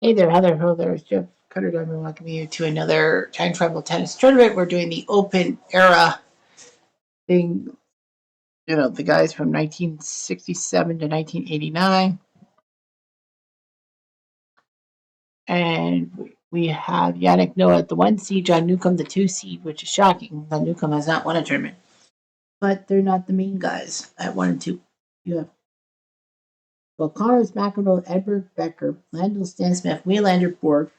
Hey there, Heather. Hello there. It's Jeff Cutter. I'm welcoming you to another time travel tennis tournament. We're doing the Open Era thing. You know, the guys from 1967 to 1989. And we have Yannick Noah at the 1 seed, John Newcomb the 2 seed, which is shocking. John Newcomb has not won a tournament. But they're not the main guys at 1 and 2. You have Connors, McEnroe, Edward Becker, Landell Stan Smith, Wielander Borg,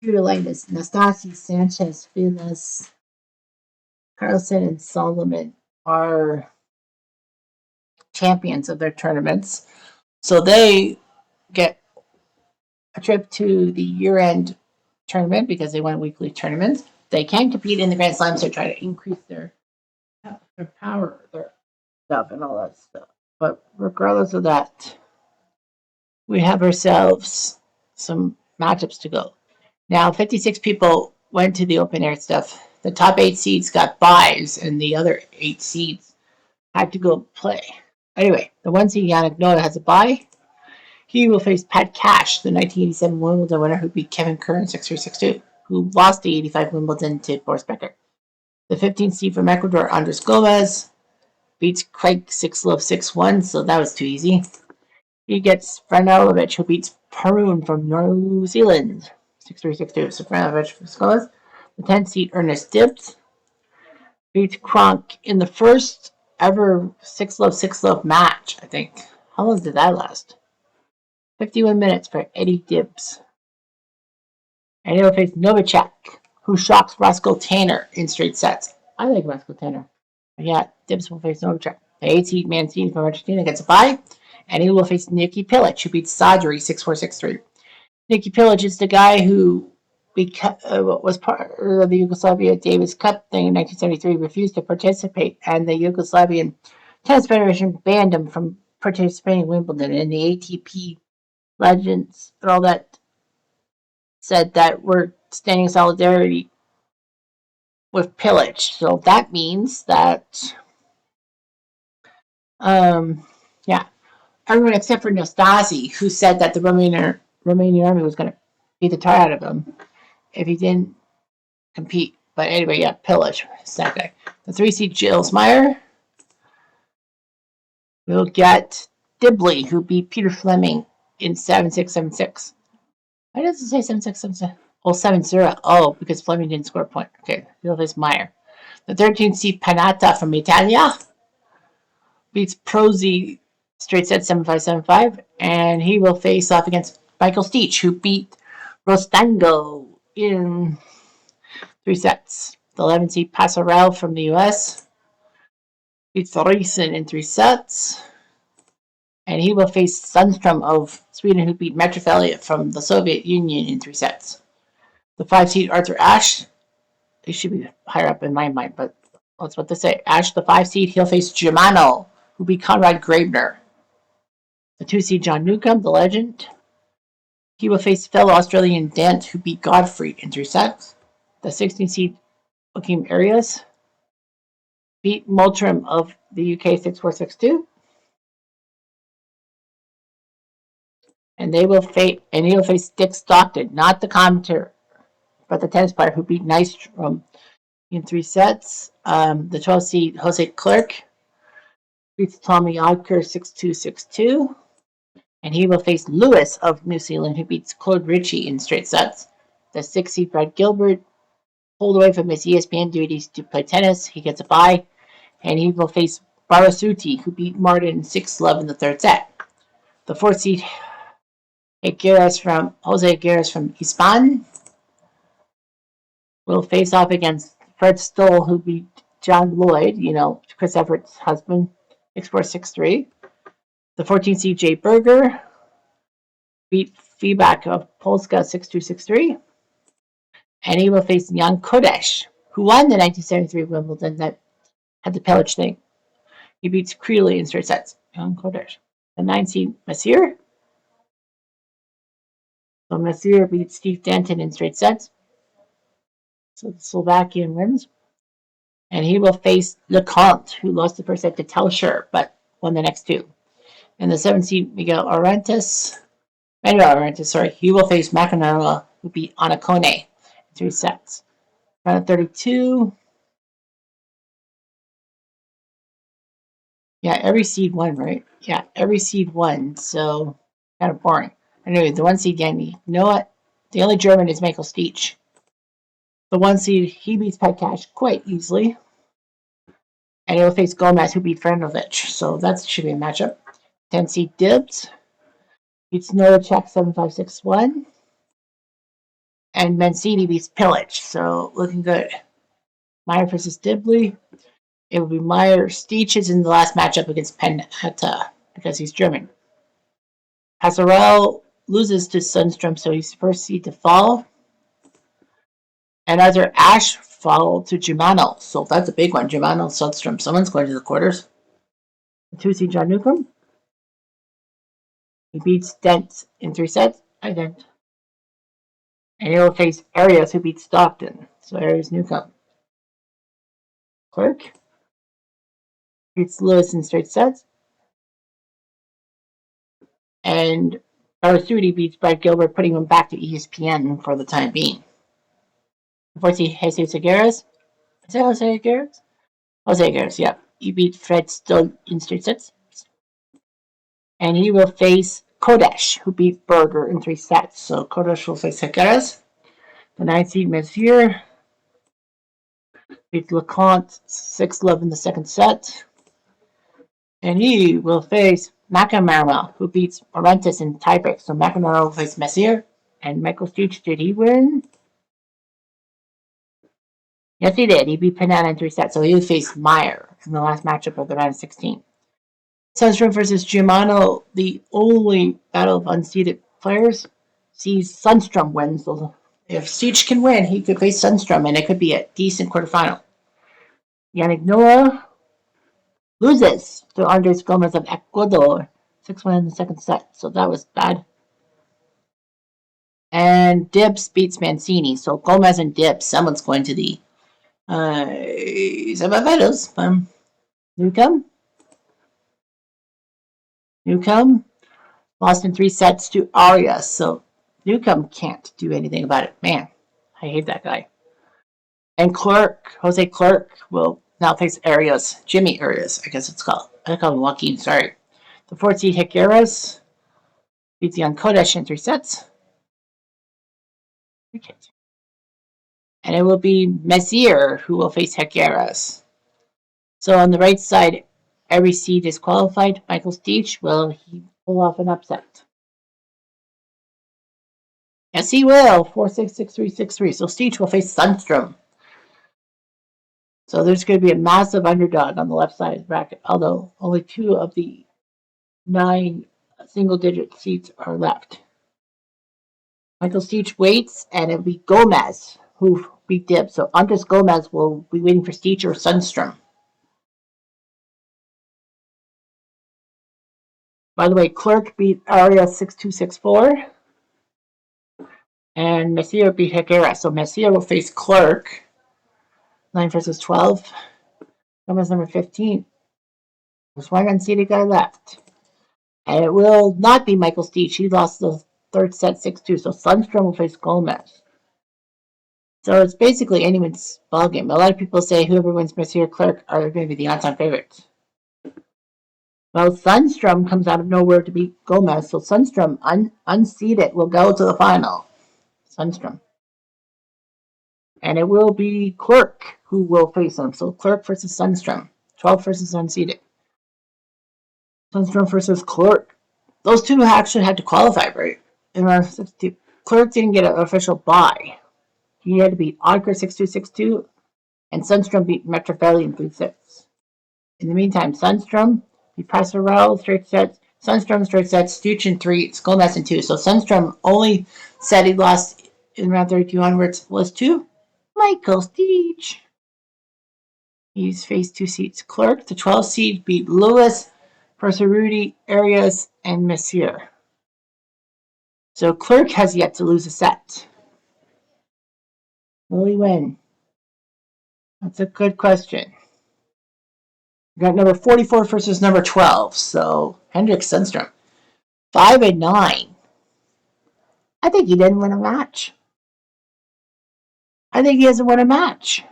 Peter Linus, Nastasi Sanchez, Finas, Carlson, and Solomon are champions of their tournaments. So they get a trip to the year-end tournament because they won weekly tournaments. They can compete in the Grand Slams to try to increase their power, their stuff, and all that stuff. But regardless of that, we have ourselves some matchups to go. Now, 56 people went to the open air stuff. The top 8 seeds got buys, and the other 8 seeds had to go play. Anyway, the 1 seed Yannick Noah has a bye. He will face Pat Cash, the 1987 Wimbledon winner who beat Kevin Kerr in 6-3, 6-2, who lost the 85 Wimbledon to Boris Becker. The 15th seed from Ecuador, Andres Gomez, beats Craig 6-love 6-1, so that was too easy. He gets Franovich, who beats Perun from New Zealand 6-3, 6-2. So Franovich for Gomez. The 10th seed Ernest Dibbs beats Kronk in the first ever 6-love 6-love match, I think. How long did that last? 51 minutes for Eddie Dibbs. And he'll face Novacek, who shocks Roscoe Tanner in straight sets. I like Roscoe Tanner. Yeah, Dibbs will face Novacek. The 8-seed Mancini from Argentina gets a bye, and he will face Nicky Pilic, who beats Sadri 6-4, 6-3. Nicky Pilic is the guy who was part of the Yugoslavia Davis Cup thing in 1973, refused to participate, and the Yugoslavian Tennis Federation banned him from participating in Wimbledon, and the ATP legends and all that said that we're standing in solidarity with pillage. So that means that, yeah, everyone except for Nastasi, who said that the Romanian army was going to beat the tar out of him if he didn't compete. But anyway, yeah, pillage. It's that guy. The 3-seed Gilles Meyer will get Dibley, who beat Peter Fleming in 7-6, 7-6. Why does it say 7-6, 7-6? Oh, 7-0. Oh, because Fleming didn't score a point. Okay, he'll face Meyer. The 13th seed Panatta from Italia beats Prosy straight set 7-5, 7-5. And he will face off against Michael Steech, who beat Rostango in 3 sets. The 11th seed Passarell from the US beats Riesen in 3 sets. And he will face Sundstrom of Sweden, who beat Metriff Elliott from the Soviet Union in 3 sets. The 5-seed Arthur Ashe, he should be higher up in my mind, but that's what they say. Ashe, the 5-seed, he'll face Germano, who beat Conrad Grabner. The 2-seed John Newcomb, the legend, he will face fellow Australian Dent, who beat Godfrey in 3 sets. The 16-seed Joachim Arias beat Moultrim of the UK 6-4, 6-2. And he'll face Dick Stockton, not the commentator, but the tennis player who beat Nystrom in 3 sets. The 12-seed Jose Clerc beats Tommy Odker 6-2, 6-2. And he will face Lewis of New Zealand, who beats Claude Ritchie in straight sets. The 6-seed Brad Gilbert pulled away from his ESPN duties to play tennis. He gets a bye. And he will face Barasuti, who beat Martin 6-love in the 3rd set. The 4th-seed Jose Aguirre from Hispan will face off against Fred Stoll, who beat John Lloyd, Chris Everett's husband, 6-4, 6-3. The 14th seed Jay Berger beat Feedback of Polska 6-2, 6-3. And he will face Jan Kodesh, who won the 1973 Wimbledon that had the Pelic thing. He beats Creeley in straight sets. Jan Kodesh. The 9th seed Messier. So Messier beats Steve Danton in straight sets. So the Slovakian wins. And he will face LeComte, who lost the first set to Telscher, but won the next 2. And the 7th seed Miguel Orantes Sorry, he will face Makanara, who beat Anakone in 3 sets. Round of 32. Yeah, every seed won, right? Yeah, every seed won, so kind of boring. Anyway, the 1 seed Yanni. You know what? The only German is Michael Stich. The 1 seed, he beats Pet Cash quite easily. And he'll face Gomez, who beat Franovic. So that should be a matchup. 10 seed Dibs beats Novacek 7-5-6-1. And Mancini beats Pillage. So looking good. Meyer versus Dibley. It will be Meyer. Stich is in the last matchup against Penheta because he's German. Pasarel loses to Sundstrom, so he's first seed to fall. And either Ash fall to Germano. So that's a big one. Germano, Sundstrom. Someone's going to the quarters. The 2 seed John Newcomb. He beats Dent in 3 sets. I Dent. And he'll face Arias, who beats Stockton. So Arias Newcomb. Clerk beats Lewis in straight sets. And Arasudi beats Brad Gilbert, putting him back to ESPN for the time being. Unfortunately, Jesus Aguirre's. Is that Jose Aguirre's? Jose Aguirre's, yeah. He beat Fred still in straight sets. And he will face Kodesh, who beat Berger in 3 sets. So Kodesh will face Aguirre's. The 9 seed Messier beats LeConte 6-love in the 2nd set. And he will face McNamara, who beats Morantes in tiebreak. So McNamara will face Messier. And Michael Stich, did he win? Yes, he did. He beat Panetta in 3 sets. So he will face Meyer in the last matchup of the round of 16. Sundstrom versus Germano, the only battle of unseeded players, sees Sundstrom win. So if Stich can win, he could face Sundstrom, and it could be a decent quarterfinal. Yannick Noah loses to Andres Gomez of Ecuador, 6-1 in the 2nd set. So that was bad. And Dibs beats Mancini. So Gomez and Dibs, someone's going to the semifinals. Newcomb lost in 3 sets to Arias. So Newcomb can't do anything about it. Man, I hate that guy. And Jose Clerk, will now face Arias. Jimmy Arias, I guess it's called. I call him Joaquin, sorry. The 4th seed Higueras beats Jan Kodesh in 3 sets. And it will be Messier who will face Higueras. So on the right side, every seed is qualified. Michael Stich, will he pull off an upset? Yes, he will. 4-6-6-3-6-3. So Stich will face Sundstrom. So there's going to be a massive underdog on the left side of the bracket, although only 2 of the 9 single-digit seats are left. Michael Stich waits, and it'll be Gomez who beat Dib. So Andres Gomez will be waiting for Stich or Sundstrom. By the way, Clerk beat Arias 6-2-6-4. And Messier beat Higuera. So Messier will face Clerk. 9 versus 12. Gomez number 15. There's one unseeded guy left. And it will not be Michael Stich. He lost the 3rd set 6-2. So Sundstrom will face Gomez. So it's basically anyone's ballgame. A lot of people say whoever wins Messier Clerk are going to be the odds-on favorites. Well, Sundstrom comes out of nowhere to beat Gomez. So Sundstrom, unseeded, will go to the final. Sundstrom. And it will be Clerk who will face him. So Clerk versus Sundstrom. 12 versus unseeded. Sundstrom versus Clerk. Those 2 actually had to qualify, right? In round 62. Clerk didn't get an official bye. He had to beat Odker 6-2-6-2, and Sundstrom beat Metrofelli in 3-6. In the meantime, Sundstrom beat Pasarel straight sets. Sundstrom straight sets. Stich in 3. Gomez in 2. So Sundstrom only said he lost in round 32 onwards was to Michael Stich. He's faced 2 seats. Clerk, the 12 seed, beat Lewis, Percerudi, Arias, and Messier. So Clerk has yet to lose a set. Will he win? That's a good question. We got number 44 versus number 12. So Hendrik Sundstrom. 5-9. I think he didn't win a match. I think he hasn't won a match.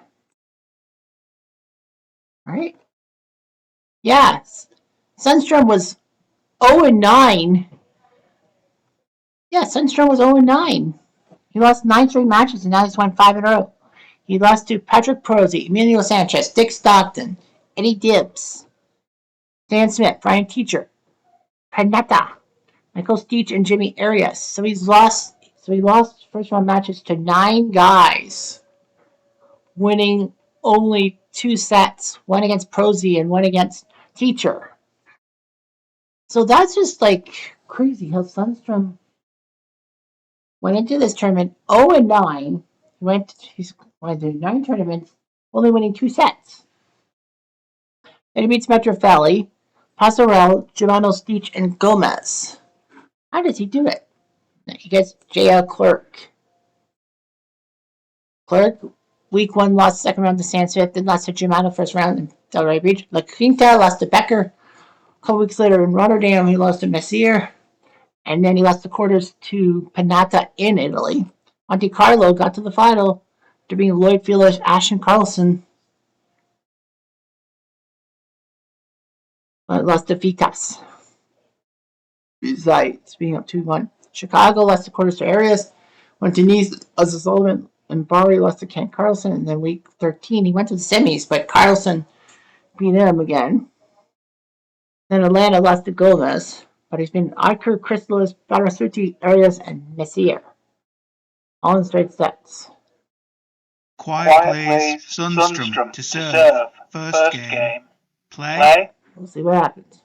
Right? Yes. Sundstrom was 0 and 9. Yeah, Sundstrom was 0 and 9. He lost 9 straight matches and now he's won 5 in a row. He lost to Patrick Prosy, Emilio Sanchez, Dick Stockton, Eddie Dibbs, Dan Smith, Brian Teacher, Panetta, Michael Steech, and Jimmy Arias. So he lost first round matches to 9 guys, winning only 2 sets, one against Prosy and one against Teacher. So that's just like crazy how Sundstrom went into this tournament 0 and 9. He's went to 9 tournaments, only winning 2 sets. Then he beats Metrofelli, Pasarel, Giovanni Steech, and Gomez. How does he do it? He gets J.L. Clerk. Clerk, week 1, lost second round to Stan Smith, then lost to Giovanni first round in Delray Beach. La Quinta lost to Becker. A couple weeks later in Rotterdam, he lost to Messier. And then he lost the quarters to Panata in Italy. Monte Carlo got to the final to beat Lloyd Fielder's Ashton Carlson. But lost to Vitas. Besides being up 2-1. Chicago lost the quarters to Arias. Went to Nice as Sullivan and Bari lost to Kent Carlson. And then week 13, he went to the semis, but Carlson beat him again. Then Atlanta lost to Gomez. But he's been Iker, Chrysalis, Barasuti, Arias, and Messier. All in straight sets. Quiet plays Sundstrom to serve. First game. Play. We'll see what happens.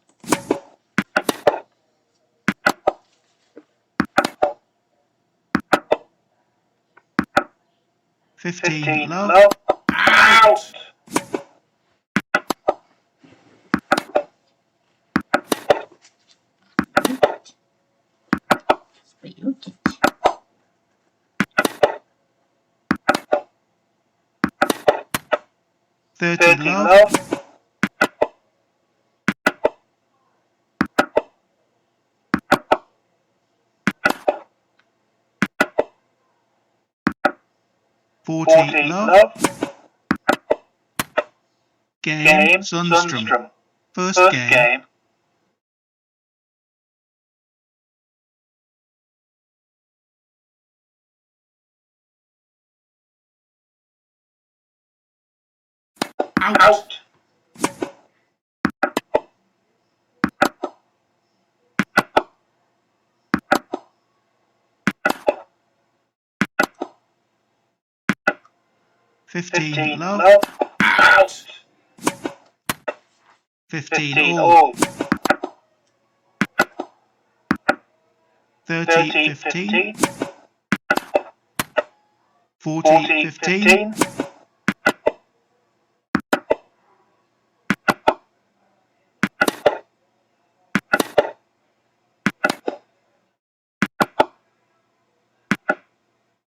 Fifteen low. Out. Thirty low. 40 low. Game Sundstrom. First game. Out. Fifteen low. Out. 15 all. 30 15. 40 15.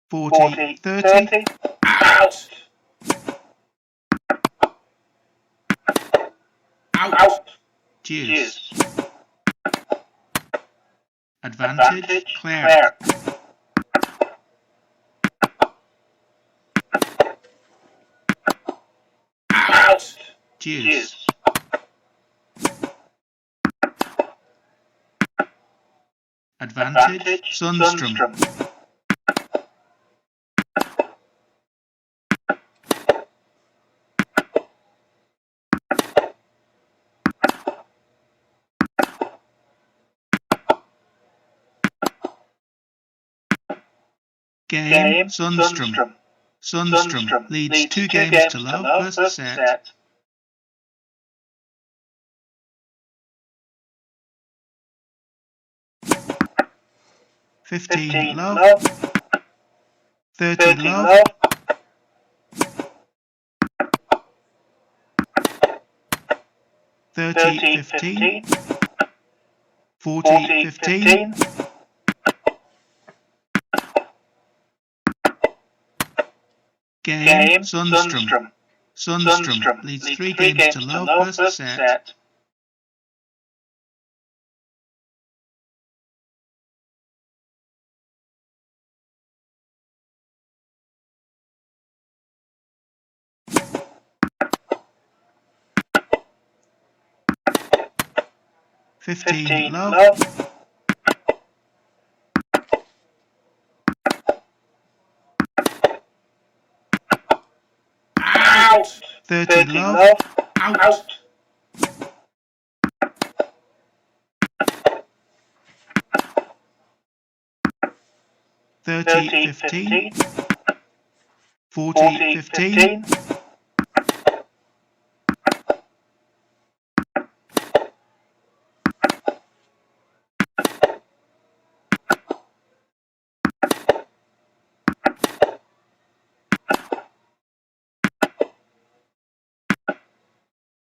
40 30. Out. Out. Cheers. Advantage Claire. Out. Cheers. Advantage Sundstrom. Game Sundstrom. Sundstrom leads 2 games to low first set. 15 low. 30 low. 30 15. 40 15. Game Sundstrom. Sundstrom leads 3 games to low first set. 15 love, Out. 30 love, Out. 30 15, 40 15,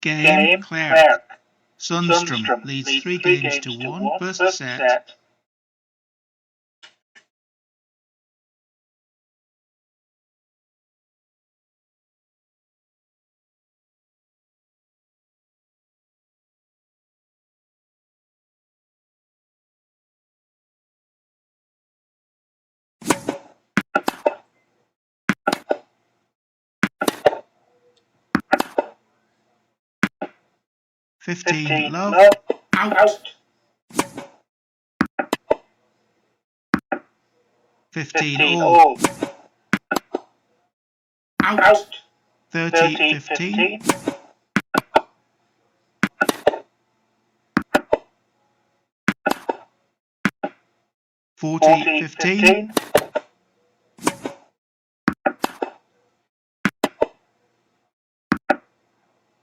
Game Clerk. Sundstrom leads 3 games to 1 first set. Fifteen love, Out. 15 all, Out. 30 15, 40 15,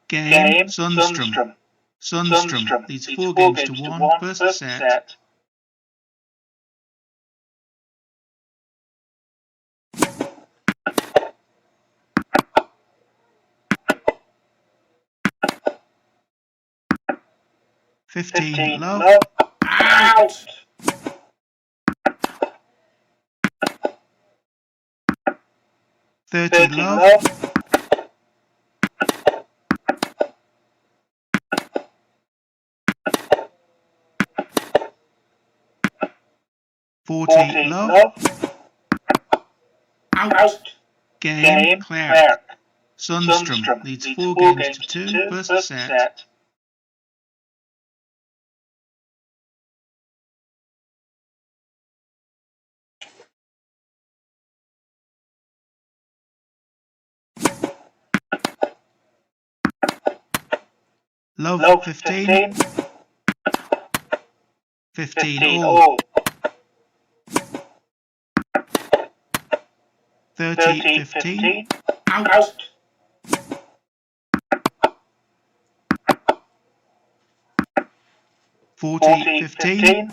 Game Sundstrom. Sundstrom leads 4 games to 1 first set. Fifteen love, Out. 30 love, 40 love, Out. Game Clerk. Sundstrom leads 4 games to 2 first set. Love 15, 15 all, 30 15, Out. 40 15,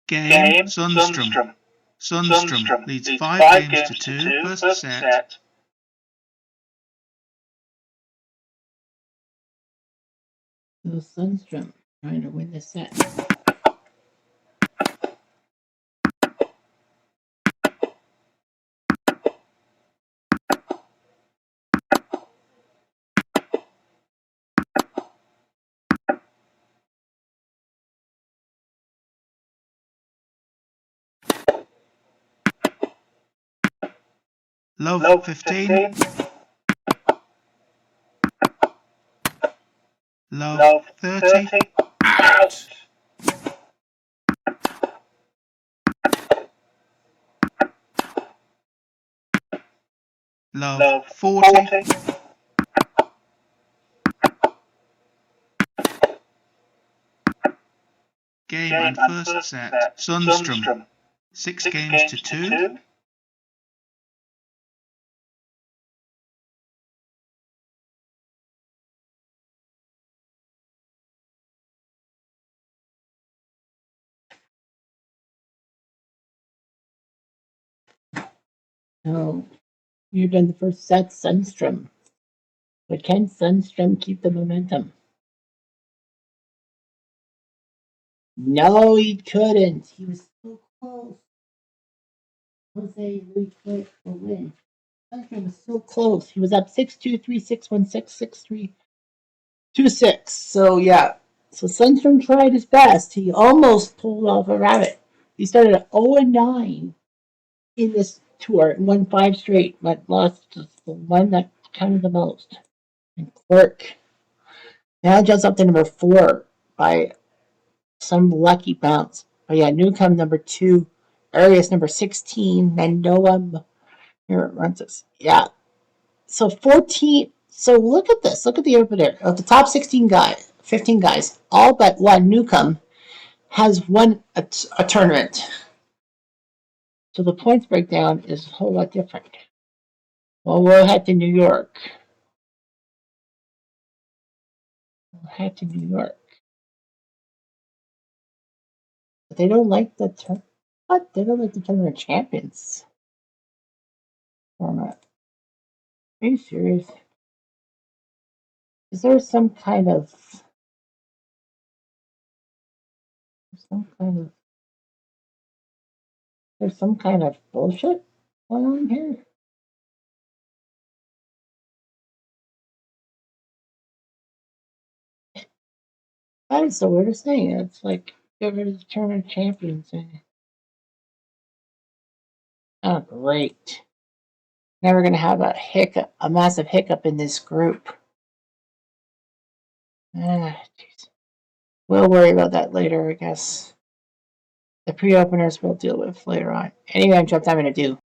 Game Sundstrom. Sundstrom leads 5 games to 2 first set. So Sundstrom trying to win the set. Love 15, Love 30, Out. Love 40, Game and first set. Sundstrom 6 games to 2. So you've done the first set, Sundstrom. But can Sundstrom keep the momentum? No, he couldn't. He was so close. Jose Luis Clerc will win. Sundstrom was so close. He was up 6-2, 3-6, 1-6, 6-3, 2-6. So yeah. So Sundstrom tried his best. He almost pulled off a rabbit. He started at 0-9 in this tour and won 5 straight, but lost to the one that counted the most. And Quirk now jumps up to number 4 by some lucky bounce. But yeah, Newcomb number 2, Arias number 16, then Noah here runs us. Yeah. So 14. So look at this. Look at the opener. Of the top 16 guys, 15 guys, all but one, Newcomb, has won a tournament. So the points breakdown is a whole lot different. Well, we'll head to New York. We'll head to New York. But they don't like the what? They don't like the tournament champions format. Are you serious? Is there some kind of there's some kind of bullshit going on here? That is the weirdest thing. It's like get rid of the tournament champions. Oh, great! Now we're gonna have a massive hiccup in this group. Ah, jeez. We'll worry about that later, I guess. The pre-openers we'll deal with later on. Anyway, I'm going to do.